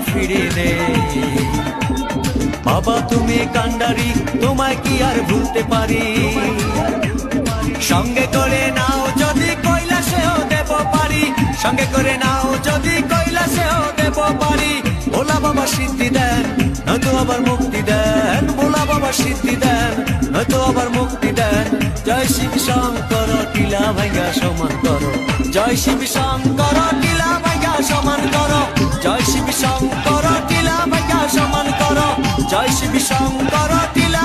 ফিরে দে। বাবা তুমি কান্ডারি, তোমায় কি আর ভুলতে পারি? সঙ্গে করে নাও যদি কৈলাসেও দেব পারি, সঙ্গে করে নাও যদি কৈলাসেও দেব পারি। ভোলা বাবা সিদ্ধি দেন, নয়তো আবার মুক্তি দেন। ভোলা বাবা সিদ্ধি দেন, নয়তো আবার মুক্তি দেন। জয় শিব শঙ্কর টিলা ভাঙ্গা সমান করো, জয় শিব শঙ্কর টিলা ভাঙ্গা সমান করো, জয় শিব শঙ্কর টিলা ভাঙ্গা সমান করো, জয় শিব শঙ্কর টিলা।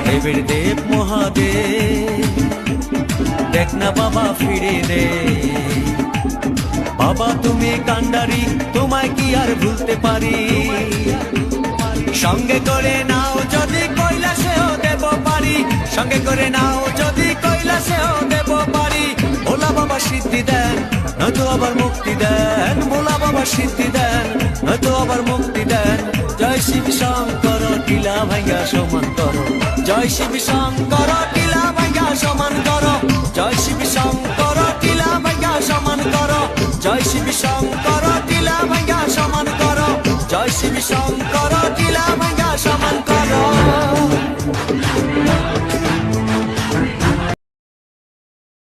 দেবের দেব মহাদেব দেখ না বাবা ফিরে দে। বাবা তুমি কান্ডারি, তোমায় কি আর ভুলতে পারি? সঙ্গে করে নাও যদি কৈলাসেও দেব পারি, সঙ্গে করে নাও যদি কৈলাসেও দেব পারি। ভোলা বাবা সিদ্ধি দেন, নয়তো আবার মুক্তি দেন। ভোলা বাবা সিদ্ধি দেন, নয়তো আবার মুক্তি দেন। জয় শিব শঙ্কর টিলা ভাঙ্গা সমান করো, জয় শিব শঙ্কর টিলা ভাঙ্গা সমান করো, জয় শিব শঙ্কর টিলা ভাঙ্গা সমান করো, জয় শিব শঙ্কর টিলা ভাঙ্গা সমান করো, জয় শিব শঙ্কর টিলা ভাঙ্গা সমান করো।